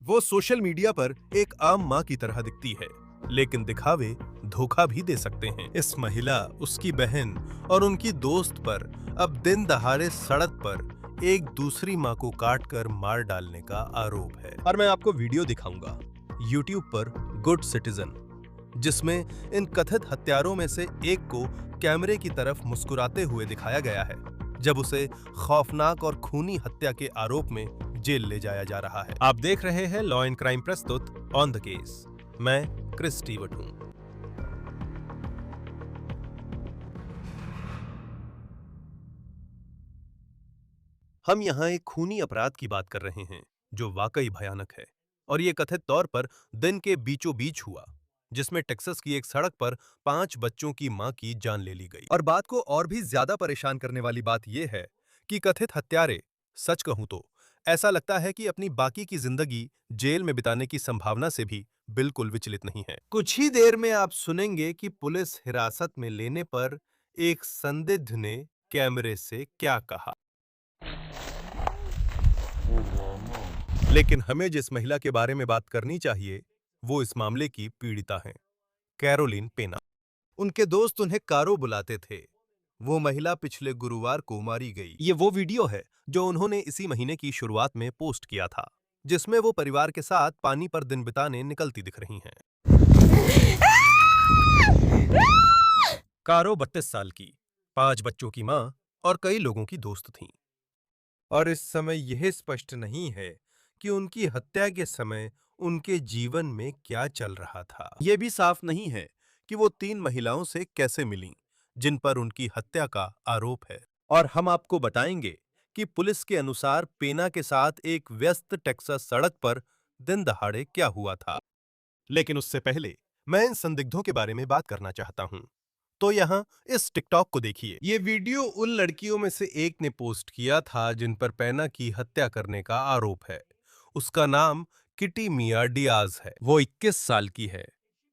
वो social media पर एक आम माँ की तरह दिखती है, लेकिन दिखावे धोखा भी दे सकते हैं। इस महिला, उसकी बहन और उनकी दोस्त पर अब दिन दहाड़े सड़क पर एक दूसरी माँ को काटकर मार डालने का आरोप है। और मैं आपको वीडियो दिखाऊंगा YouTube पर गुड सिटीजन, जिसमें इन कथित हत्यारों में से एक को कैमरे की तरफ मुस्कुराते हुए दिखाया गया है, जब उसे खौफनाक और खूनी हत्या के आरोप में जेल ले जाया जा रहा है। आप देख रहे हैं लॉ एंड क्राइम प्रस्तुत ऑन द केस। मैं क्रिस टीवट हूं। हम यहां एक खूनी अपराध की बात कर रहे हैं जो वाकई भयानक है, और ये कथित तौर पर दिन के बीचों बीच हुआ, जिसमें टेक्सास की एक सड़क पर 5 बच्चों की मां की जान ले ली गई। और बात को और भी ज्यादा परेशान करने वाली बात यह है कि कथित हत्यारे, सच कहूं तो ऐसा लगता है कि अपनी बाकी की जिंदगी जेल में बिताने की संभावना से भी बिल्कुल विचलित नहीं है। कुछ ही देर में आप सुनेंगे कि पुलिस हिरासत में लेने पर एक संदिग्ध ने कैमरे से क्या कहा। लेकिन हमें जिस महिला के बारे में बात करनी चाहिए, वो इस मामले की पीड़िता हैं, कैरोलिन पेना। उनके दोस्त उन्हें कारो बुलाते थे। वो महिला पिछले गुरुवार को मारी गई। ये वो वीडियो है जो उन्होंने इसी महीने की शुरुआत में पोस्ट किया था, जिसमें वो परिवार के साथ पानी पर दिन बिताने निकलती दिख रही हैं। कारो 32 साल की, 5 बच्चों की मां और कई लोगों की दोस्त थीं। और इस समय यह स्पष्ट नहीं है कि उनकी हत्या के समय उनके जीवन में क्या चल रहा था। यह भी साफ नहीं है कि वो 3 महिलाओं से कैसे मिलीं, जिन पर उनकी हत्या का आरोप है। और हम आपको बताएंगे कि पुलिस के अनुसार पेना के साथ एक व्यस्त टेक्सास सड़क पर दिन दहाड़े क्या हुआ था। लेकिन उससे पहले मैं इन संदिग्धों के बारे में बात करना चाहता हूं। तो यहाँ इस टिकटॉक को देखिए। ये वीडियो उन लड़कियों में से एक ने पोस्ट किया था जिन पर पेना की हत्या करने का आरोप है। उसका नाम किटी मिया डियाज है। वो 21 साल की है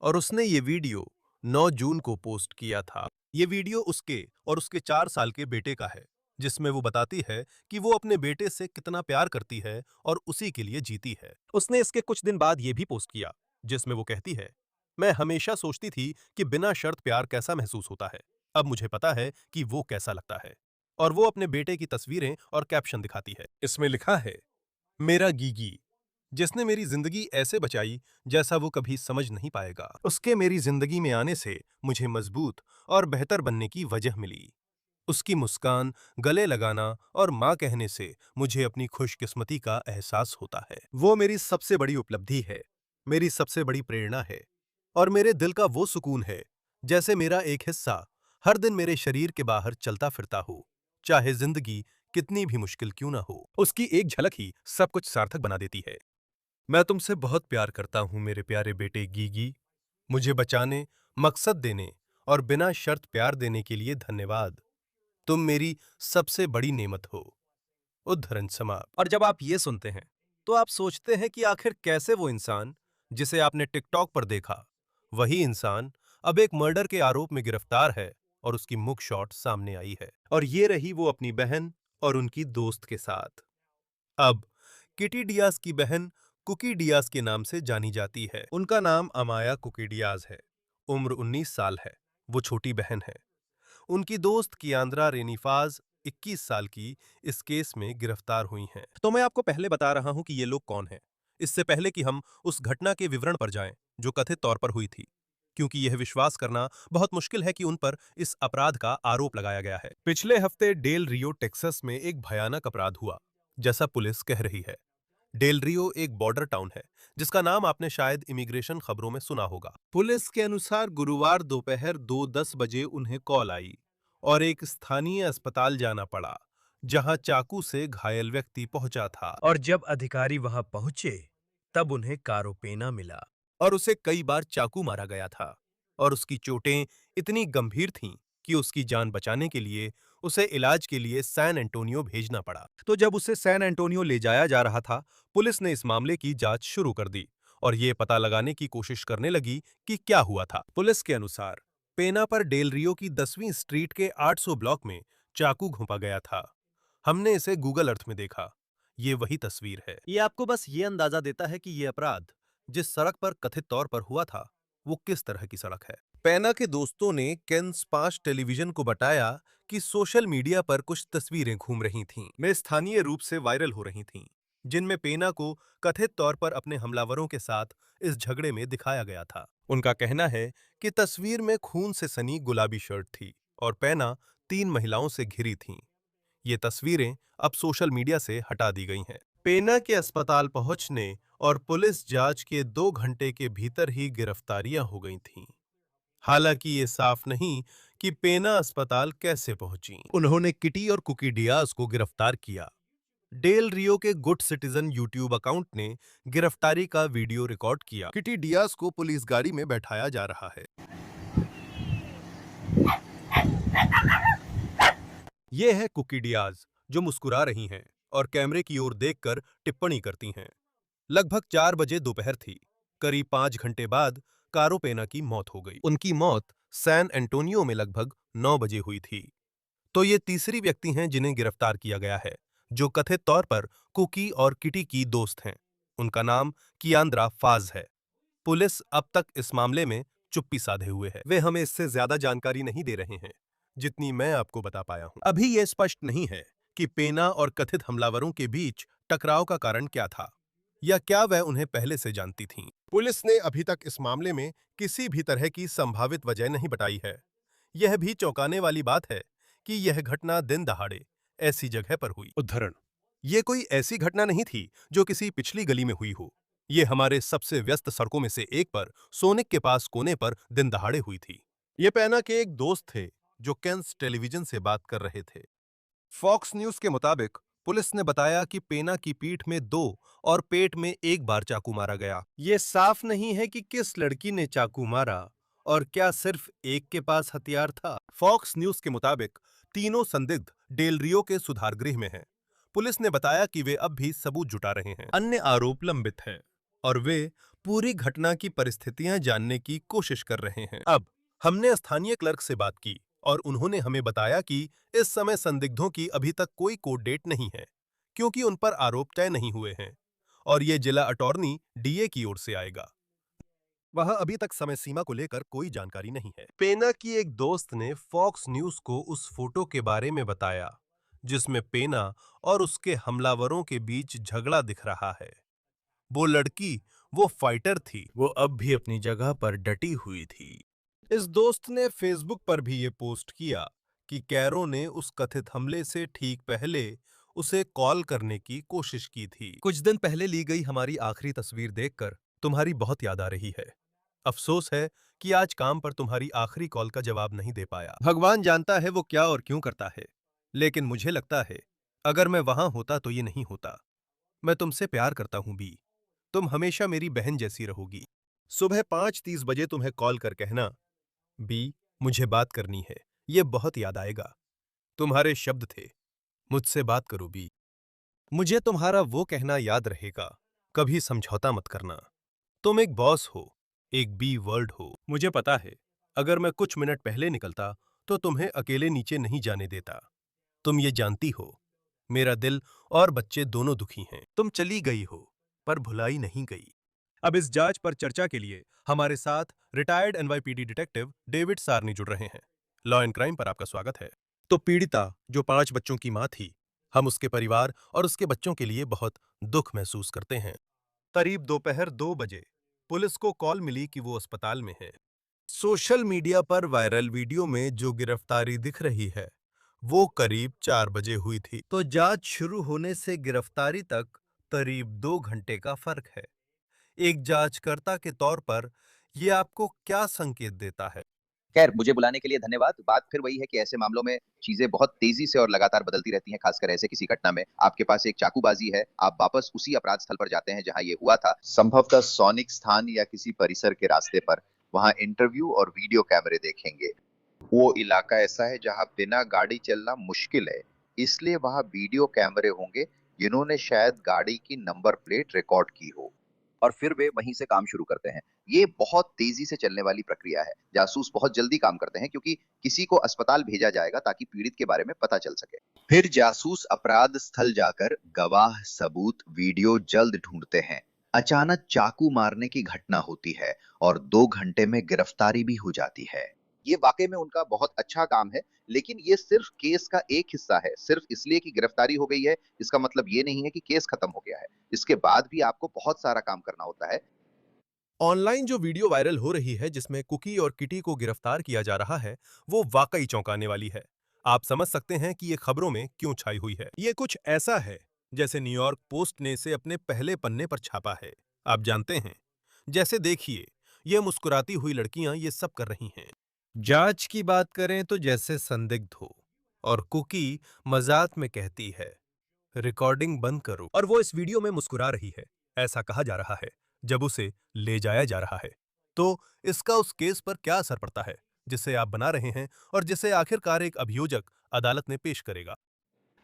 और उसने ये वीडियो 9 जून को पोस्ट किया था। ये वीडियो उसके और उसके 4 साल के बेटे का है, जिसमें वो बताती है कि वो अपने बेटे से कितना प्यार करती है और उसी के लिए जीती है। उसने इसके कुछ दिन बाद ये भी पोस्ट किया, जिसमें वो कहती है, मैं हमेशा सोचती थी कि बिना शर्त प्यार कैसा महसूस होता है। अब मुझे पता है कि वो कैसा लगता है। और वो अपने बेटे की तस्वीरें और कैप्शन दिखाती है। इसमें लिखा है, मेरा गीगी, जिसने मेरी जिंदगी ऐसे बचाई जैसा वो कभी समझ नहीं पाएगा। उसके मेरी जिंदगी में आने से मुझे मजबूत और बेहतर बनने की वजह मिली। उसकी मुस्कान, गले लगाना और माँ कहने से मुझे अपनी खुशकिस्मती का एहसास होता है। वो मेरी सबसे बड़ी उपलब्धि है, मेरी सबसे बड़ी प्रेरणा है, और मेरे दिल का वो सुकून है, जैसे मेरा एक हिस्सा हर दिन मेरे शरीर के बाहर चलता फिरता हो, चाहे जिंदगी कितनी भी मुश्किल क्यों ना हो। उसकी एक झलक ही सब कुछ सार्थक बना देती है। मैं तुमसे बहुत प्यार करता हूं मेरे प्यारे बेटे गीगी। मुझे बचाने, मकसद देने और बिना शर्त प्यार देने के लिए धन्यवाद। तुम मेरी सबसे बड़ी नेमत हो। उद्धरण समाप्त। और जब आप ये सुनते हैं तो आप सोचते हैं कि आखिर कैसे वो इंसान जिसे आपने टिकटॉक पर देखा, वही इंसान अब एक मर्डर के आरोप में गिरफ्तार है और उसकी मुग शॉट सामने आई है। और ये रही वो अपनी बहन और उनकी दोस्त के साथ। अब किटी डियाज की बहन कुकी डियाज के नाम से जानी जाती है। उनका नाम अमाया कुकी डियाज है। उम्र 19 साल है। वो छोटी बहन है। उनकी दोस्त कियांद्रा रेनीफाज 21 साल की इस केस में गिरफ्तार हुई हैं। तो मैं आपको पहले बता रहा हूं कि ये लोग कौन हैं, इससे पहले कि हम उस घटना के विवरण पर जाएं जो कथित तौर पर हुई थी, क्योंकि यह विश्वास करना बहुत मुश्किल है कि उन पर इस अपराध का आरोप लगाया गया है। पिछले हफ्ते डेल रियो टेक्सास में एक भयानक अपराध हुआ, जैसा पुलिस कह रही है। डेल रियो एक बॉर्डर टाउन है, जिसका नाम आपने शायद इमिग्रेशन खबरों में सुना होगा। पुलिस के अनुसार गुरुवार दोपहर 2:10 बजे उन्हें कॉल आई और एक स्थानीय अस्पताल जाना पड़ा, जहां चाकू से घायल व्यक्ति पहुंचा था। और जब अधिकारी वहां पहुंचे, तब उन्हें कारो पेना मिला और उसे कई बार चाकू मारा गया था, और उसकी चोटें इतनी गंभीर थीं कि उसकी जान बचाने के लिए उसे इलाज के लिए सैन एंटोनियो भेजना पड़ा। तो जब उसे सैन एंटोनियो ले जाया जा रहा था, पुलिस ने इस मामले की जांच शुरू कर दी और ये पता लगाने की कोशिश करने लगी कि क्या हुआ था। पुलिस के अनुसार पेना पर डेल रियो की 10वीं स्ट्रीट के 800 ब्लॉक में चाकू घोंपा गया था। हमने इसे गूगल अर्थ में देखा। ये वही तस्वीर है। ये आपको बस ये अंदाजा देता है कि ये अपराध जिस सड़क पर कथित तौर पर हुआ था, वो किस तरह की सड़क है। पैना के दोस्तों ने केन स्पाश टेलीविजन को बताया कि सोशल मीडिया पर कुछ तस्वीरें घूम रही थीं, वे स्थानीय रूप से वायरल हो रही थीं, जिनमें पेना को कथित तौर पर अपने हमलावरों के साथ इस झगड़े में दिखाया गया था। उनका कहना है कि तस्वीर में खून से सनी गुलाबी शर्ट थी और पेना 3 महिलाओं से घिरी थीं। ये तस्वीरें अब सोशल मीडिया से हटा दी गई हैं। पेना के अस्पताल पहुंचने और पुलिस जांच के 2 घंटे के भीतर ही गिरफ्तारियां हो गई थीं। हालांकि ये साफ नहीं कि पेना अस्पताल कैसे पहुंची। उन्होंने किटी और कुकी डियाज को गिरफ्तार किया। डेल रियो के गुड सिटीजन यूट्यूब अकाउंट ने गिरफ्तारी का वीडियो रिकॉर्ड किया। किटी डियाज को पुलिस गाड़ी में बैठाया जा रहा है। ये है कुकी डियाज, जो मुस्कुरा रही हैं और कैमरे की ओर देखकर टिप्पणी करती हैं। लगभग 4 बजे दोपहर थी। करीब 5 घंटे बाद कारो पेना की मौत हो गई। उनकी मौत सैन एंटोनियो में लगभग 9 बजे हुई थी। तो ये तीसरी व्यक्ति हैं जिन्हें गिरफ्तार किया गया है, जो कथित तौर पर कुकी और किटी की दोस्त हैं। उनका नाम कियान्द्रा फाज है। पुलिस अब तक इस मामले में चुप्पी साधे हुए है। वे हमें इससे ज्यादा जानकारी नहीं दे रहे हैं, जितनी मैं आपको बता पाया हूं। अभी यह स्पष्ट नहीं है कि पेना और कथित हमलावरों के बीच टकराव का कारण क्या था, या क्या वह उन्हें पहले से जानती थीं। पुलिस ने अभी तक इस मामले में किसी भी तरह की संभावित वजह नहीं बताई है। यह भी चौंकाने वाली बात है कि यह घटना दिन दहाड़े ऐसी जगह पर हुई। उद्धरण: यह कोई ऐसी घटना नहीं थी जो किसी पिछली गली में हुई हो। ये हमारे सबसे व्यस्त सड़कों में से एक पर सोनिक के पास कोने पर दिन दहाड़े हुई थी। ये पैना के एक दोस्त थे जो केन्स टेलीविजन से बात कर रहे थे। फॉक्स न्यूज के मुताबिक पुलिस ने बताया कि पेना की पीठ में 2 और पेट में 1 बार चाकू मारा गया। ये साफ नहीं है कि किस लड़की ने चाकू मारा और क्या सिर्फ एक के पास हथियार था। फॉक्स न्यूज के मुताबिक तीनों संदिग्ध डेल रियो के सुधार गृह में हैं। पुलिस ने बताया कि वे अब भी सबूत जुटा रहे हैं। अन्य आरोप लंबित हैं और वे पूरी घटना की परिस्थितियां जानने की कोशिश कर रहे हैं। अब हमने स्थानीय क्लर्क से बात की और उन्होंने हमें बताया कि इस समय संदिग्धों की अभी तक कोई कोर्ट डेट नहीं है, क्योंकि उन पर आरोप तय नहीं हुए हैं और ये जिला अटॉर्नी डीए की ओर से आएगा। वहां अभी तक समय सीमा को लेकर कोई जानकारी नहीं है। पेना की एक दोस्त ने फॉक्स न्यूज को उस फोटो के बारे में बताया जिसमें पेना और उसके हमलावरों के बीच झगड़ा दिख रहा है। वो लड़की, वो फाइटर थी, वो अब भी अपनी जगह पर डटी हुई थी। इस दोस्त ने फेसबुक पर भी ये पोस्ट किया कि कैरो ने उस कथित हमले से ठीक पहले उसे कॉल करने की कोशिश की थी। कुछ दिन पहले ली गई हमारी आखिरी तस्वीर देखकर तुम्हारी बहुत याद आ रही है। अफसोस है कि आज काम पर तुम्हारी आखिरी कॉल का जवाब नहीं दे पाया। भगवान जानता है वो क्या और क्यों करता है, लेकिन मुझे लगता है अगर मैं वहां होता तो ये नहीं होता। मैं तुमसे प्यार करता हूं बी। तुम हमेशा मेरी बहन जैसी रहोगी। सुबह 5:30 बजे तुम्हें कॉल कर कहना, बी, मुझे बात करनी है, ये बहुत याद आएगा। तुम्हारे शब्द थे, मुझसे बात करो बी। मुझे तुम्हारा वो कहना याद रहेगा, कभी समझौता मत करना। तुम एक बॉस हो, एक बी वर्ल्ड हो। मुझे पता है अगर मैं कुछ मिनट पहले निकलता तो तुम्हें अकेले नीचे नहीं जाने देता। तुम ये जानती हो मेरा दिल और बच्चे दोनों दुखी हैं। तुम चली गई हो पर भुलाई नहीं गई। अब इस जांच पर चर्चा के लिए हमारे साथ retired NYPD detective David Sarni जुड़ रहे हैं। लॉ एंड क्राइम पर आपका स्वागत है। तो पीड़िता जो 5 बच्चों की मां थी, हम उसके परिवार और उसके बच्चों के लिए बहुत दुख महसूस करते हैं। करीब दोपहर 2 बजे पुलिस को कॉल मिली कि वो अस्पताल में है। सोशल मीडिया पर वायरल वीडियो में जो गिरफ्तारी दिख रही है वो करीब 4 बजे हुई थी। तो जांच शुरू होने से गिरफ्तारी तक करीब 2 घंटे का फर्क है। एक जांचकर्ता के तौर पर यह आपको क्या संकेत देता है? खैर, मुझे बुलाने के लिए धन्यवाद। बात फिर वही है कि ऐसे मामलों में चीज़ें बहुत तेज़ी से और लगातार बदलती रहती हैं, खासकर ऐसे किसी घटना में। आपके पास एक चाकूबाज़ी है, आप वापस उसी अपराध स्थल पर जाते हैं जहाँ ये हुआ था, संभवतः सौनिक स्थान या किसी परिसर के रास्ते पर। वहाँ इंटरव्यू और वीडियो कैमरे देखेंगे। वो इलाका ऐसा है जहाँ बिना गाड़ी चलना मुश्किल है, इसलिए वहाँ वीडियो कैमरे होंगे, जिन्होंने शायद गाड़ी की नंबर प्लेट रिकॉर्ड की हो। और फिर वे वहीं से काम शुरू करते हैं। ये बहुत तेजी से चलने वाली प्रक्रिया है। जासूस बहुत जल्दी काम करते हैं क्योंकि किसी को अस्पताल भेजा जाएगा ताकि पीड़ित के बारे में पता चल सके। फिर जासूस अपराध स्थल जाकर गवाह, सबूत, वीडियो जल्द ढूंढते हैं। अचानक चाकू मारने की घटना होती है और 2 घंटे में गिरफ्तारी भी हो जाती है। ये वाकई में उनका बहुत अच्छा काम है, लेकिन ये सिर्फ केस का एक हिस्सा है। सिर्फ इसलिए कि गिरफ्तारी हो गई है, इसका मतलब ये नहीं है कि केस खत्म हो गया है। इसके बाद भी आपको बहुत सारा काम करना होता है। ऑनलाइन जो वीडियो वायरल हो रही है जिसमें कुकी और किटी को गिरफ्तार किया जा रहा है, वो वाकई चौंकाने वाली है। आप समझ सकते हैं कि ये खबरों में क्यों छाई हुई है। ये कुछ ऐसा है जैसे न्यूयॉर्क पोस्ट ने इसे अपने पहले पन्ने पर छापा है। आप जानते हैं, जैसे देखिए, ये मुस्कुराती हुई लड़कियां ये सब कर रही हैं। जांच की बात करें तो जैसे संदिग्ध हो, और कुकी मजाक में कहती है, रिकॉर्डिंग बंद करो, और वो इस वीडियो में मुस्कुरा रही है। ऐसा कहा जा रहा है जब उसे ले जाया जा रहा है। तो इसका उस केस पर क्या असर पड़ता है जिसे आप बना रहे हैं और जिसे आखिरकार एक अभियोजक अदालत में पेश करेगा।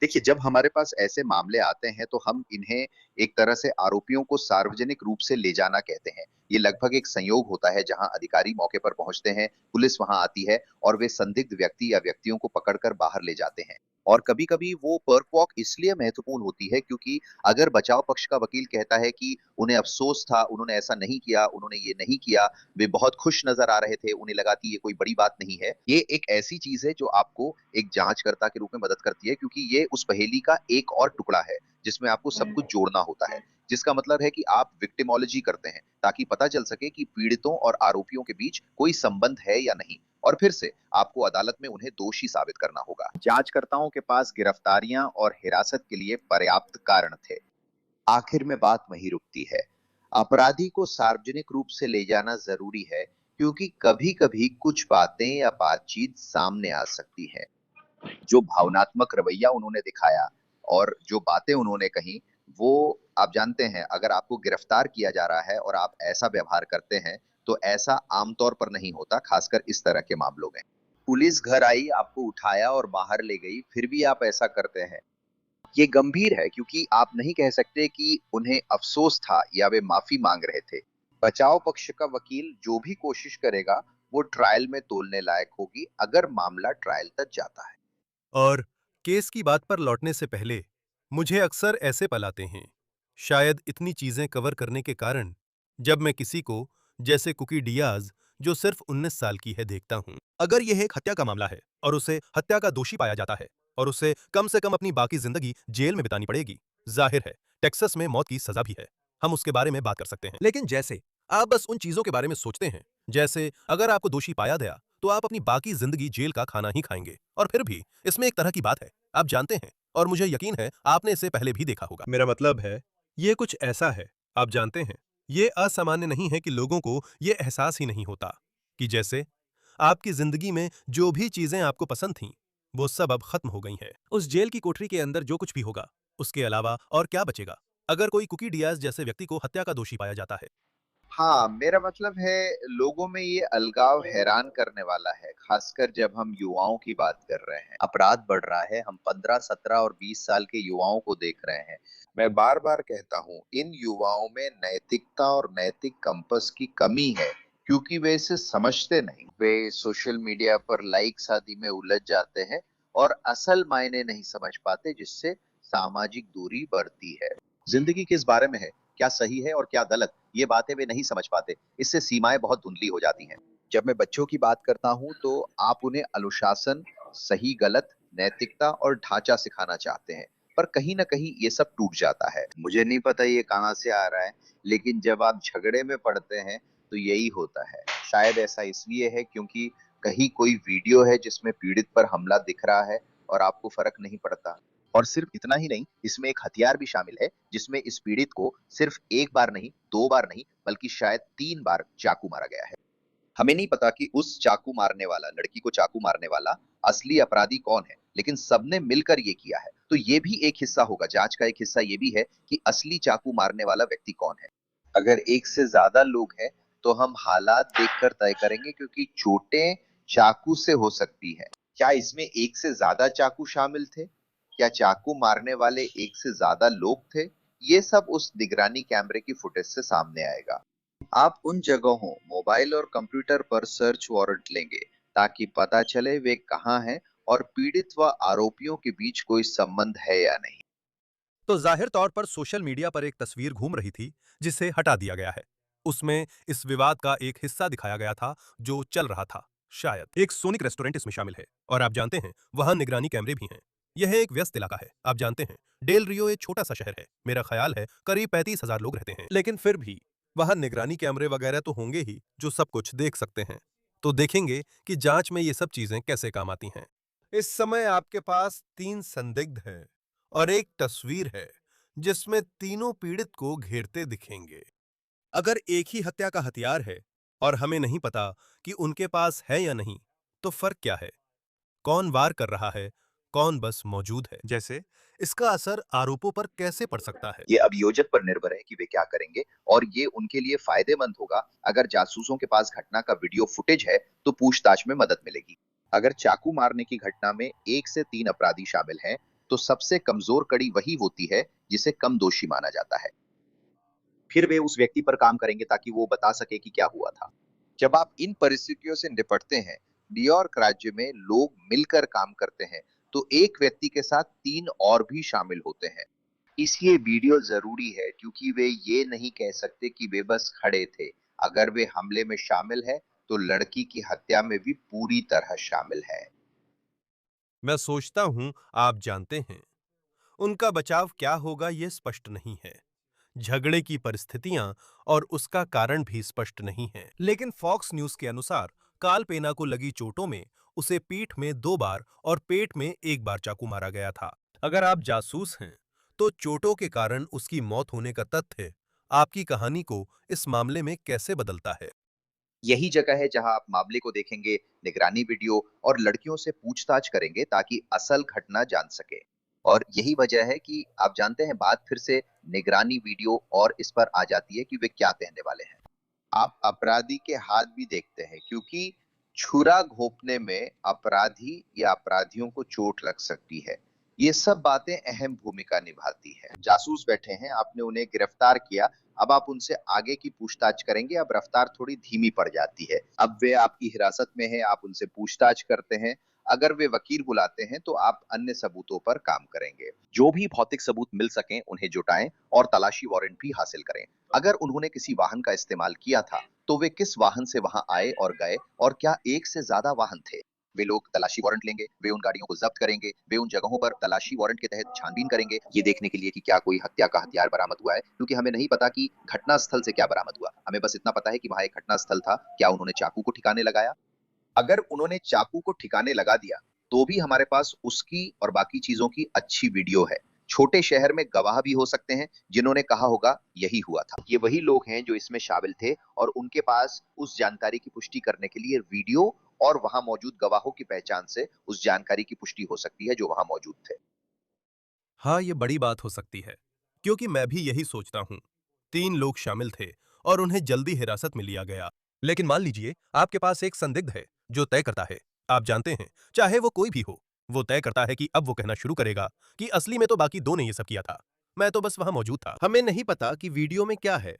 देखिए, जब हमारे पास ऐसे मामले आते हैं तो हम इन्हें एक तरह से आरोपियों को सार्वजनिक रूप से ले जाना कहते हैं। ये लगभग एक संयोग होता है जहां अधिकारी मौके पर पहुंचते हैं, पुलिस वहां आती है और वे संदिग्ध व्यक्ति या व्यक्तियों को पकड़कर बाहर ले जाते हैं। और कभी-कभी वो पर्क वॉक इसलिए महत्वपूर्ण होती है क्योंकि अगर बचाव पक्ष का वकील कहता है कि उन्हें अफ़सोस था, उन्होंने ऐसा नहीं किया, उन्होंने ये नहीं किया, वे बहुत खुश नज़र आ रहे थे, उन्हें लगा कि ये कोई बड़ी बात नहीं है। ये एक ऐसी चीज़ है जो आपको एक जांचकर्ता के रूप में मदद करती है क्योंकि ये उस पहेली का एक और टुकड़ा है, जिसमें आपको सब कुछ जोड़ना होता है। जिसका मतलब है कि आप विक्टिमोलॉजी करते हैं, ताकि पता चल सके कि पीड़ितों और आरोपियों के बीच कोई संबंध है या नहीं। और फिर से आपको अदालत में उन्हें दोषी साबित करना होगा। जांचकर्ताओं के पास गिरफ्तारियां और हिरासत के लिए पर्याप्त कारण थे। आखिर में बात वहीं रुकती है। अपराधी को सार्वजनिक रूप से ले जाना जरूरी है क्योंकि कभी-कभी कुछ बातें या बातचीत सामने आ सकती है। जो भावनात्मक रवैया उन्होंने दिखाया और जो बातें उन्होंने कही, वो आप जानते हैं, अगर आपको गिरफ्तार किया जा रहा है और आप ऐसा व्यवहार करते हैं, तो ऐसा आमतौर पर नहीं होता, खासकर इस तरह के मामलों में। पुलिस घर आई, आपको उठाया और बाहर ले गई, फिर भी आप ऐसा करते हैं। ये गंभीर है क्योंकि आप नहीं कह सकते कि उन्हें अफ़सोस था या वे माफ़ी माँग रहे थे। बचाव पक्ष का वकील जो भी कोशिश करेगा, वो ट्रायल में तोलने लायक होगी अगर मामला ट्रायल तक जाता है। और केस की बात पर लौटने से पहले मुझे अक्सर ऐसे पल आते हैं, शायद इतनी चीजें कवर करने के कारण, जब मैं किसी को, जैसे कुकी डियाज, जो सिर्फ 19 साल की है, देखता हूं। अगर यह एक हत्या का मामला है और उसे हत्या का दोषी पाया जाता है और उसे कम से कम अपनी बाकी जिंदगी जेल में बितानी पड़ेगी, जाहिर है टेक्सास में मौत की सजा भी है, हम उसके बारे में बात कर सकते हैं। लेकिन जैसे आप बस उन चीजों के बारे में सोचते हैं, जैसे अगर आपको दोषी पाया गया तो आप अपनी बाकी जिंदगी जेल का खाना ही खाएंगे। और फिर भी इसमें एक तरह की बात है, आप जानते हैं, और मुझे यकीन है आपने इसे पहले भी देखा होगा। मेरा मतलब है, ये कुछ ऐसा है, आप जानते हैं, ये असामान्य नहीं है कि लोगों को ये एहसास ही नहीं होता कि जैसे आपकी जिंदगी में जो भी चीजें आपको पसंद थीं, वो सब अब खत्म हो गई हैं। उस जेल की कोठरी के अंदर जो कुछ भी होगा, उसके अलावा और क्या बचेगा अगर कोई कुकी डियाज जैसे व्यक्ति को हत्या का दोषी पाया जाता है। हाँ, मेरा मतलब है लोगों में ये अलगाव हैरान करने वाला है, खासकर जब हम युवाओं की बात कर रहे हैं। अपराध बढ़ रहा है, हम 15, 17 और 20 साल के युवाओं को देख रहे हैं। मैं बार-बार कहता हूँ, इन युवाओं में नैतिकता और नैतिक कंपास की कमी है, क्योंकि वे इसे समझते नहीं। वे सोशल मीडिया पर लाइक्स आदि में उलझ जाते हैं और असल मायने नहीं समझ पाते, जिससे सामाजिक दूरी बढ़ती है। जिंदगी किस बारे में है, क्या सही है और क्या गलत, ये बातें वे नहीं समझ पाते। इससे सीमाएं बहुत धुंधली हो जाती हैं। जब मैं बच्चों की बात करता हूं तो आप उन्हें अनुशासन, सही गलत, नैतिकता और ढांचा सिखाना चाहते हैं, पर कहीं ना कहीं ये सब टूट जाता है। मुझे नहीं पता ये कहाँ से आ रहा है, लेकिन जब आप झगड़े में पड़ते हैं तो यही होता है। शायद ऐसा इसलिए है क्योंकि कहीं कोई वीडियो है जिसमें पीड़ित पर हमला दिख रहा है और आपको फर्क नहीं पड़ता। और सिर्फ इतना ही नहीं, इसमें एक हथियार भी शामिल है जिसमें इस पीड़ित को सिर्फ एक बार नहीं, 2 बार नहीं, बल्कि शायद 3 बार चाकू मारा गया है। हमें नहीं पता कि उस चाकू मारने वाला, लड़की को चाकू मारने वाला असली अपराधी कौन है, लेकिन सबने मिलकर ये किया है। तो ये भी एक हिस्सा होगा, जांच का एक हिस्सा ये भी है कि असली चाकू मारने वाला व्यक्ति कौन है। अगर एक से ज्यादा लोग हैं, तो हम हालात देखकर तय करेंगे क्योंकि चोटें चाकू से हो सकती हैं। क्या इसमें एक से ज्यादा चाकू शामिल थे? क्या चाकू मारने वाले एक से ज्यादा लोग थे ये सब उस निगरानी कैमरे की फुटेज से सामने आएगा। आप उन जगहों मोबाइल और कंप्यूटर पर सर्च वारंट लेंगे ताकि पता चले वे कहाँ हैं और पीड़ित व आरोपियों के बीच कोई संबंध है या नहीं। तो जाहिर तौर पर सोशल मीडिया पर एक तस्वीर घूम रही थी जिसे हटा दिया गया है। उसमें इस विवाद का एक हिस्सा दिखाया गया था जो चल रहा था। शायद एक सोनिक रेस्टोरेंट इसमें शामिल है और आप जानते हैं वहां निगरानी कैमरे भी हैं। यह एक व्यस्त इलाका है, आप जानते हैं। डेल रियो एक छोटा सा शहर है, मेरा ख्याल है करीब 35,000 लोग रहते हैं, लेकिन फिर भी वहां निगरानी कैमरे वगैरह तो होंगे ही जो सब कुछ देख सकते हैं। तो देखेंगे कि जांच में ये सब चीजें कैसे काम आती हैं। इस समय आपके पास 3 संदिग्ध हैं और एक तस्वीर है जिसमें तीनों पीड़ित को घेरते दिखेंगे। अगर एक ही हत्या का हथियार है और हमें नहीं पता कि उनके पास है या नहीं, तो फर्क क्या है? कौन वार कर रहा है, कौन बस मौजूद है? जैसे इसका असर आरोपों पर कैसे पड़ सकता है? ये अभियोजक पर निर्भर है कि वे क्या करेंगे, और ये उनके लिए फायदेमंद होगा। अगर जासूसों के पास घटना का वीडियो फुटेज है तो पूछताछ में मदद मिलेगी। अगर चाकू मारने की घटना में 1 से 3 अपराधी शामिल हैं, तो सबसे कमजोर कड़ी वही होती है जिसे कम दोषी माना जाता है। फिर वे उस व्यक्ति पर काम करेंगे ताकि वो बता सके कि क्या हुआ था। जब आप इन परिस्थितियों से निपटते हैं, न्यूयॉर्क राज्य में लोग मिलकर काम करते हैं, तो एक व्यक्ति के साथ 3 और भी शामिल होते हैं। इसलिए वीडियो जरूरी है, क्योंकि वे ये नहीं कह सकते कि वे बस खड़े थे। अगर वे हमले में शामिल है, तो लड़की की हत्या में भी पूरी तरह शामिल है। मैं सोचता हूं आप जानते हैं उनका बचाव क्या होगा यह स्पष्ट नहीं है। झगड़े की परिस्थितियां और उसका कारण भी स्पष्ट नहीं है, लेकिन फॉक्स न्यूज के अनुसार काल पेना को लगी चोटों में उसे पीठ में 2 बार और पेट में 1 बार चाकू मारा गया था। अगर आप जासूस हैं तो चोटों के कारण उसकी मौत होने का तथ्य आपकी कहानी को इस मामले में कैसे बदलता है? यही जगह है जहां आप मामले को देखेंगे, निगरानी वीडियो और लड़कियों से पूछताछ करेंगे ताकि असल घटना जान सके। और यही वजह है कि आप जानते हैं, बात फिर से निगरानी वीडियो और इस पर आ जाती है कि वे क्या कहने वाले हैं। आप अपराधी के हाथ भी देखते हैं, क्योंकि छुरा घोंपने में अपराधी या अपराधियों को चोट लग सकती है। ये सब बातें अहम भूमिका निभाती है। जासूस बैठे हैं, आपने उन्हें गिरफ्तार किया, अब आप उनसे आगे की पूछताछ करेंगे। अब रफ्तार थोड़ी धीमी पड़ जाती है। अब वे आपकी हिरासत में है, आप उनसे पूछताछ करते हैं। अगर वे वकील बुलाते हैं तो आप अन्य सबूतों पर काम करेंगे। जो भी भौतिक सबूत मिल सकें उन्हें जुटाएं और तलाशी वारंट भी हासिल करें। अगर उन्होंने किसी वाहन का इस्तेमाल किया था, तो वे किस वाहन से वहां आए और गए, और क्या एक से ज्यादा वाहन थे। वे लोग तलाशी वारंट लेंगे, वे उन गाड़ियों को जब्त करेंगे, वे उन जगहों पर तलाशी वारंट के तहत छानबीन करेंगे, ये देखने के लिए कि क्या कोई हत्या का हथियार बरामद हुआ है, क्योंकि हमें नहीं पता कि घटना स्थल से क्या बरामद हुआ। हमें बस इतना पता है कि वहां एक घटना स्थल था। क्या उन्होंने चाकू को ठिकाने लगाया? अगर उन्होंने चाकू को ठिकाने लगा दिया, तो भी हमारे पास उसकी और बाकी चीजों की अच्छी वीडियो है। छोटे शहर में गवाह भी हो सकते हैं जिन्होंने कहा होगा यही हुआ था। ये वही लोग हैं जो इसमें शामिल थे, और उनके पास उस जानकारी की पुष्टि करने के लिए वीडियो और वहां मौजूद गवाहों की पहचान से उस जानकारी की पुष्टि हो सकती है जो वहां मौजूद थे। हाँ, ये बड़ी बात हो सकती है, क्योंकि मैं भी यही सोचता हूँ। 3 लोग शामिल थे और उन्हें जल्दी हिरासत में लिया गया। लेकिन मान लीजिए आपके पास एक संदिग्ध है जो तय करता है, आप जानते हैं, चाहे वो कोई भी हो, वो तय करता है कि अब वो कहना शुरू करेगा कि असली में तो बाकी 2 ने ये सब किया था। मैं तो बस वहां मौजूद था। हमें नहीं पता कि वीडियो में क्या है,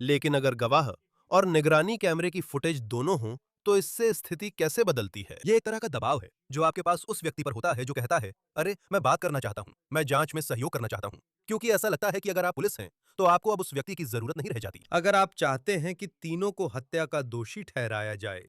लेकिन अगर गवाह और निगरानी कैमरे की फुटेज दोनों हों, तो इससे स्थिति कैसे बदलती है? ये एक तरह का दबाव है जो आपके पास उस व्यक्ति पर होता है जो कहता है, अरे मैं बात करना चाहता हूं, मैं जांच में सहयोग करना चाहता हूं, क्योंकि ऐसा लगता है कि अगर आप पुलिस हैं तो आपको अब उस व्यक्ति की जरूरत नहीं रह जाती। अगर आप चाहते हैं कि तीनों को हत्या का दोषी ठहराया जाए।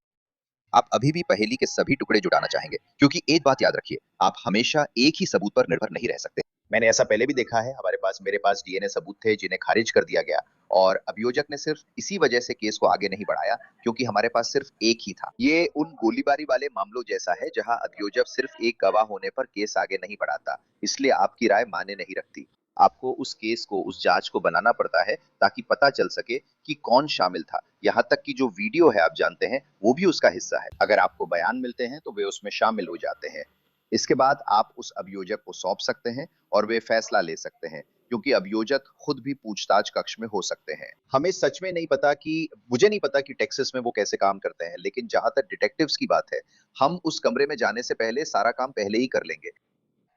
आप अभी भी पहेली के सभी टुकड़े जुटाना चाहेंगे, क्योंकि एक बात याद रखिए, आप हमेशा एक ही सबूत पर निर्भर नहीं रह सकते। मैंने ऐसा पहले भी देखा है। मेरे पास डीएनए सबूत थे जिन्हें खारिज कर दिया गया, और अभियोजक ने सिर्फ इसी वजह से केस को आगे नहीं बढ़ाया, क्योंकि हमारे पास सिर्फ एक ही था। ये उन गोलीबारी वाले मामलों जैसा है जहां अभियोजक सिर्फ एक गवाह होने पर केस आगे नहीं बढ़ाता। इसलिए आपकी राय मायने नहीं रखती। आपको उस केस को, उस जांच को बनाना पड़ता है ताकि पता चल सके कि कौन शामिल था। यहाँ तक कि जो वीडियो है, आप जानते हैं, वो भी उसका हिस्सा है। अगर आपको बयान मिलते हैं तो वे उसमें शामिल हो जाते हैं। इसके बाद आप उस अभियोजक को सौंप सकते हैं और वे फैसला ले सकते हैं, क्योंकि अभियोजक खुद भी पूछताछ कक्ष में हो सकते हैं। हमें सच में नहीं पता कि मुझे नहीं पता कि टेक्सास में वो कैसे काम करते हैं, लेकिन जहां तक डिटेक्टिव्स की बात है, हम उस कमरे में जाने से पहले सारा काम पहले ही कर लेंगे।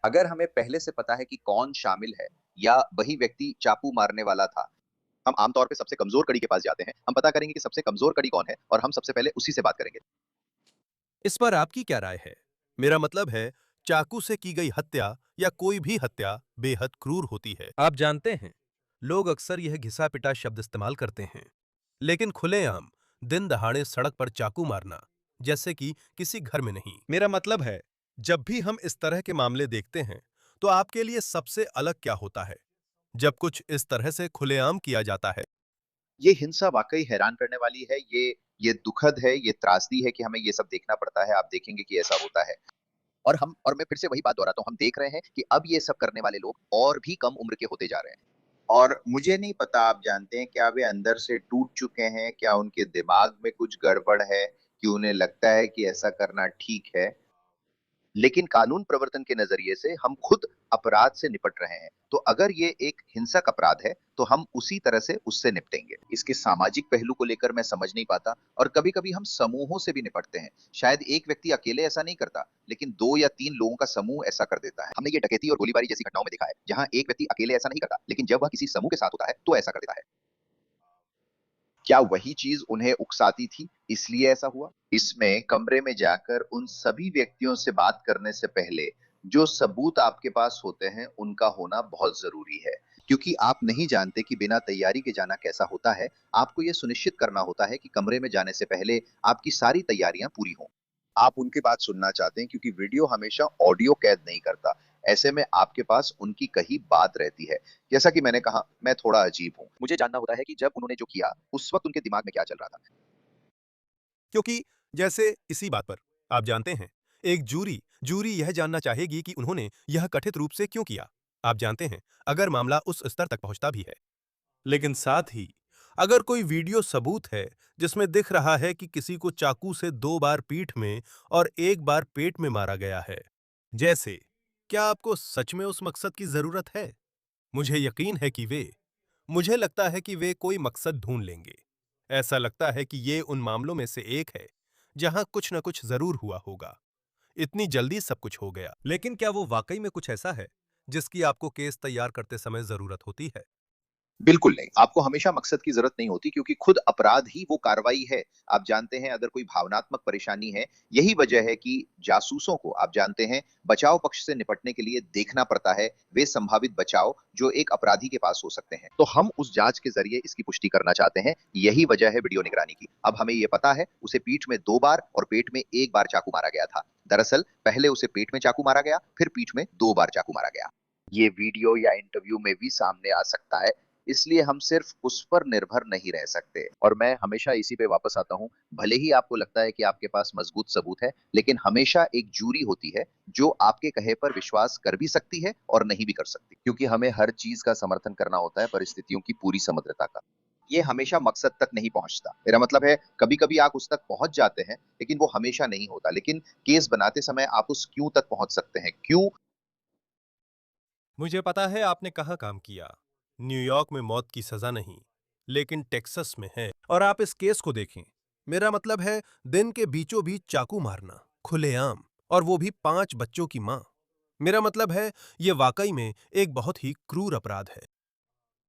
अगर हमें पहले से पता है कि कौन शामिल है या वही व्यक्ति चाकू मारने वाला था। हम आमतौर पे सबसे कमजोर कड़ी के पास जाते हैं, हम पता करेंगे कि सबसे कमजोर कड़ी कौन है और हम सबसे पहले उसी से बात करेंगे। इस पर आपकी क्या राय है? मेरा मतलब है, चाकू से की गई हत्या या कोई भी हत्या बेहद क्रूर होती है। आप जानते हैं, लोग अक्सर यह घिसा-पिटा शब्द इस्तेमाल करते हैं, लेकिन खुलेआम दिन दहाड़े सड़क पर चाकू मारना, जैसे कि किसी घर में नहीं। मेरा मतलब है, जब भी हम इस तरह के मामले देखते हैं, तो आपके लिए सबसे अलग क्या होता है? जब कुछ इस तरह से खुलेआम किया जाता है। ये हिंसा वाकई हैरान करने वाली है। ये दुखद है, ये त्रासदी है कि हमें ये सब देखना पड़ता है। आप देखेंगे कि ऐसा होता है। और मैं फिर से वही बात दोहराता हूँ, हम देख रहे हैं कि अब ये सब करने वाले लोग और भी कम उम्र के होते जा रहे हैं। और मुझे नहीं पता, आप जानते हैं, क्या वे अंदर से टूट चुके हैं? क्या उनके दिमाग में कुछ गड़बड़ है कि उन्हें लगता है कि ऐसा करना ठीक है? लेकिन कानून प्रवर्तन के नजरिए से हम खुद अपराध से निपट रहे हैं। तो अगर ये एक हिंसक अपराध है, तो हम उसी तरह से उससे निपटेंगे। इसके सामाजिक पहलू को लेकर मैं समझ नहीं पाता, और कभी-कभी हम समूहों से भी निपटते हैं। शायद एक व्यक्ति अकेले ऐसा नहीं करता, लेकिन 2 या 3 लोगों का समूह ऐसा कर देता है। हमने ये डकैती और गोलीबारी जैसी घटनाओं में देखा है, जहां एक व्यक्ति अकेले ऐसा नहीं करता, लेकिन जब वह किसी समूह के साथ होता है, तो ऐसा कर देता है। क्या वही चीज उन्हें उकसाती थी, इसलिए ऐसा हुआ? इसमें कमरे में जाकर उन सभी व्यक्तियों से बात करने से पहले जो सबूत आपके पास होते हैं, उनका होना बहुत जरूरी है। क्योंकि आप नहीं जानते कि बिना तैयारी के जाना कैसा होता है। आपको यह सुनिश्चित करना होता है कि कमरे में जाने से पहले आपकी सारी तैयारियां पूरी हों। आप उनकी बात सुनना चाहते हैं, क्योंकि वीडियो हमेशा ऑडियो कैद नहीं करता। ऐसे में आपके पास उनकी कही बात रहती है। जैसा कि मैंने कहा, मैं थोड़ा अजीब हूँ। मुझे जानना होता है कि जब उन्होंने जो किया, उस वक़्त उनके दिमाग में क्या चल रहा था? क्योंकि जैसे इसी बात पर, आप जानते हैं, एक जूरी जूरी यह जानना चाहेगी कि उन्होंने यह कथित रूप से क्यों किया। आप जानते हैं, अगर मामला उस स्तर तक पहुंचता भी है। लेकिन साथ ही, अगर कोई वीडियो सबूत है जिसमें दिख रहा है कि किसी को चाकू से 2 बार पीठ में और 1 बार पेट में मारा गया है, जैसे, क्या आपको सच में उस मकसद की जरूरत है? मुझे यकीन है कि मुझे लगता है कि वे कोई मकसद ढूंढ लेंगे। ऐसा लगता है कि ये उन मामलों में से एक है जहां कुछ न कुछ जरूर हुआ होगा। इतनी जल्दी सब कुछ हो गया। लेकिन क्या वो वाकई में कुछ ऐसा है जिसकी आपको केस तैयार करते समय जरूरत होती है? बिल्कुल नहीं। आपको हमेशा मकसद की ज़रूरत नहीं होती, क्योंकि खुद अपराध ही वो कार्रवाई है। आप जानते हैं, अगर कोई भावनात्मक परेशानी है, यही वजह है कि जासूसों को, आप जानते हैं, बचाव पक्ष से निपटने के लिए देखना पड़ता है वे संभावित बचाव जो एक अपराधी के पास हो सकते हैं। तो हम उस जाँच के ज़रिए इसकी पुष्टि करना चाहते हैं। यही वजह है वीडियो निगरानी की। अब हमें ये पता है, उसे पीठ में 2 बार और पेट में 1 बार चाकू मारा गया था। दरअसल पहले उसे पेट में चाकू मारा गया, फिर पीठ में 2 बार चाकू मारा गया। ये वीडियो या इंटरव्यू में भी सामने आ सकता है, इसलिए हम सिर्फ उस पर निर्भर नहीं रह सकते। और मैं हमेशा इसी पे वापस आता हूँ, भले ही आपको लगता है कि आपके पास मजबूत सबूत है, लेकिन हमेशा एक जूरी होती है जो आपके कहे पर विश्वास कर भी सकती है और नहीं भी कर सकती, क्योंकि हमें हर चीज का समर्थन करना होता है परिस्थितियों की पूरी समग्रता का। ये हमेशा मकसद तक नहीं पहुंचता। मेरा मतलब है, कभी कभी आप उस तक पहुंच जाते हैं, लेकिन वो हमेशा नहीं होता। लेकिन केस बनाते समय आप उस क्यों तक पहुंच सकते हैं। क्यों? मुझे पता है आपने कहाँ काम किया। न्यूयॉर्क में मौत की सजा नहीं, लेकिन टेक्सास में है। और आप इस केस को देखें। मेरा मतलब है, दिन के बीचों बीच चाकू मारना, खुलेआम, और वो भी 5 बच्चों की मां। मेरा मतलब है, ये वाकई में एक बहुत ही क्रूर अपराध है।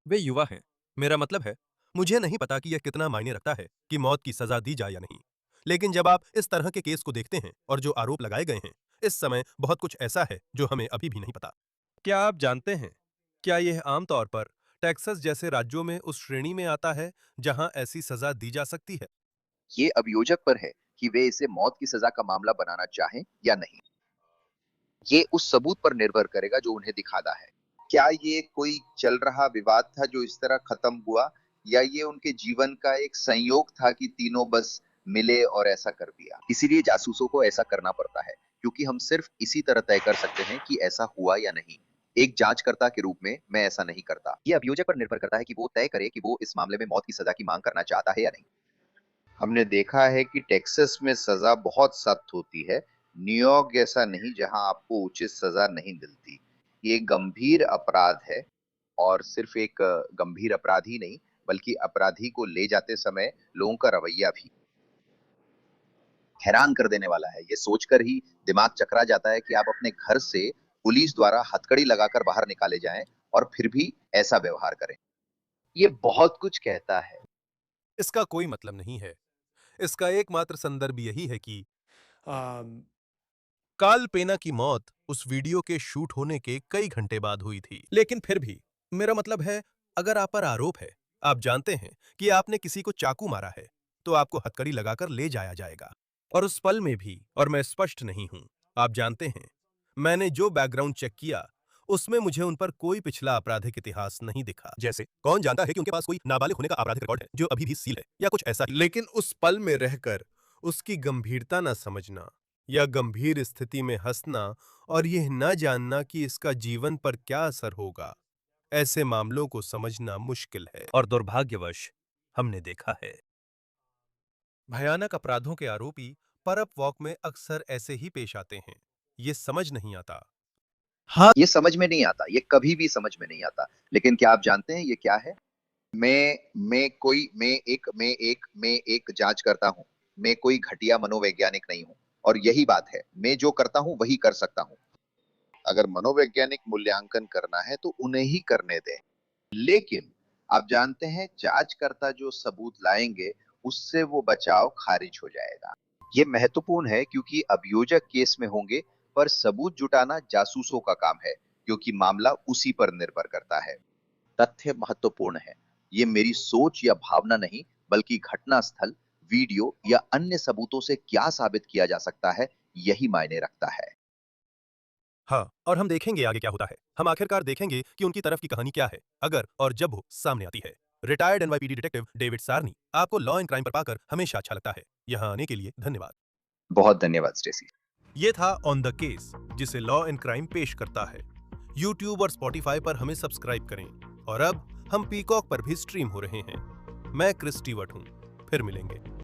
वे युवा हैं। मेरा मतलब है, मुझे नहीं पता कि यह कितना मायने रखता है कि मौत की सजा दी जाए या नहीं। लेकिन जब आप इस तरह के केस को देखते हैं और जो आरोप लगाए गए हैं, इस समय बहुत कुछ ऐसा है जो हमें अभी भी नहीं पता। क्या आप जानते हैं, क्या यह आमतौर पर टेक्सास जैसे राज्यों में उस श्रेणी में आता है जहां ऐसी सजा दी जा सकती है? ये अभियोजक पर है कि वे इसे मौत की सजा का मामला बनाना चाहें या नहीं। ये उस सबूत पर निर्भर करेगा जो उन्हें दिखाना है। क्या ये कोई चल रहा विवाद था जो इस तरह खत्म हुआ, या ये उनके जीवन का एक संयोग था कि तीनों बस मिले और ऐसा कर दिया? इसीलिए जासूसों को ऐसा करना पड़ता है, क्योंकि हम सिर्फ इसी तरह तय कर सकते हैं कि ऐसा हुआ या नहीं। एक जांचकर्ता के रूप में मैं ऐसा नहीं करता। ये अभियोजक पर निर्भर करता है कि वो तय करे कि वो इस मामले में मौत की सजा की मांग करना चाहता है या नहीं। हमने देखा है कि टेक्सास में सजा बहुत सख्त होती है। न्यूयॉर्क जैसा नहीं, जहां आपको उचित सजा नहीं मिलती। ये गंभीर अपराध है, और सिर्फ एक गंभीर अपराध ही नहीं, बल्कि अपराधी को ले जाते समय लोगों का रवैया भी हैरान कर देने वाला है। ये सोचकर ही दिमाग चकरा जाता है कि आप अपने घर से पुलिस द्वारा हथकड़ी लगाकर बाहर निकाले जाएं, और फिर भी ऐसा व्यवहार करें। ये बहुत कुछ कहता है। इसका कोई मतलब नहीं है। इसका एकमात्र संदर्भ यही है कि Um, कार्ल पेना की मौत उस वीडियो के शूट होने के कई घंटे बाद हुई थी। लेकिन फिर भी मेरा मतलब है, अगर आप पर आरोप है, आप जानते हैं कि आपने किसी को चाकू मारा है, तो आपको हथकड़ी लगाकर ले जाया जाएगा। और उस पल में भी, और मैं स्पष्ट नहीं हूं, आप जानते हैं, मैंने जो बैकग्राउंड चेक किया, उसमें मुझे उन पर कोई पिछला आपराधिक इतिहास नहीं दिखा। जैसे कौन जानता है कि उनके पास कोई नाबालिग होने का आपराधिक रिकॉर्ड है जो अभी भी सील है, या कुछ ऐसा ही। लेकिन उस पल में रहकर उसकी गंभीरता न समझना या गंभीर स्थिति में हंसना और यह न जानना कि इसका जीवन पर क्या असर होगा, ऐसे मामलों को समझना मुश्किल है। और दुर्भाग्यवश हमने देखा है, भयानक अपराधों के आरोपी परप वॉक में अक्सर ऐसे ही पेश आते हैं। ये समझ नहीं आता। ये समझ में नहीं आता, ये कभी भी समझ में नहीं आता। लेकिन क्या आप जानते हैं ये क्या है? मैं एक जांच करता हूँ। मैं कोई घटिया मनोवैज्ञानिक नहीं हूँ। और यही बात है, मैं जो करता हूँ वही कर सकता हूँ। अगर मनोवैज्ञानिक मूल्यांकन करना है तो उन्हें ही करने दें। लेकिन आप जानते हैं, जांचकर्ता जो सबूत लाएंगे उससे वो बचाव खारिज हो जाएगा। ये महत्वपूर्ण है क्योंकि अभियोजक केस में होंगे, पर सबूत जुटाना जासूसों का काम है, क्योंकि मामला उसी पर निर्भर करता है। तथ्य महत्वपूर्ण है। ये मेरी सोच या भावना नहीं, बल्कि घटना स्थल, वीडियो या अन्य सबूतों से क्या साबित किया जा सकता है, यही मायने रखता है। हाँ, और हम देखेंगे आगे क्या होता है। हम आखिरकार देखेंगे कि उनकी तरफ की कहानी क्या है, अगर और जब वो सामने आती है। Retired NYPD detective David Sarni, आपको लॉ एंड क्राइम पर पाकर हमेशा अच्छा लगता है। यहाँ आने के लिए धन्यवाद। बहुत धन्यवाद स्टेसी। ये था ऑन द केस, जिसे लॉ एंड क्राइम पेश करता है। यूट्यूब और स्पॉटिफाई पर हमें सब्सक्राइब करें। और अब हम पीकॉक पर भी स्ट्रीम हो रहे हैं। मैं क्रिस स्टीवर्ट हूँ। फिर मिलेंगे।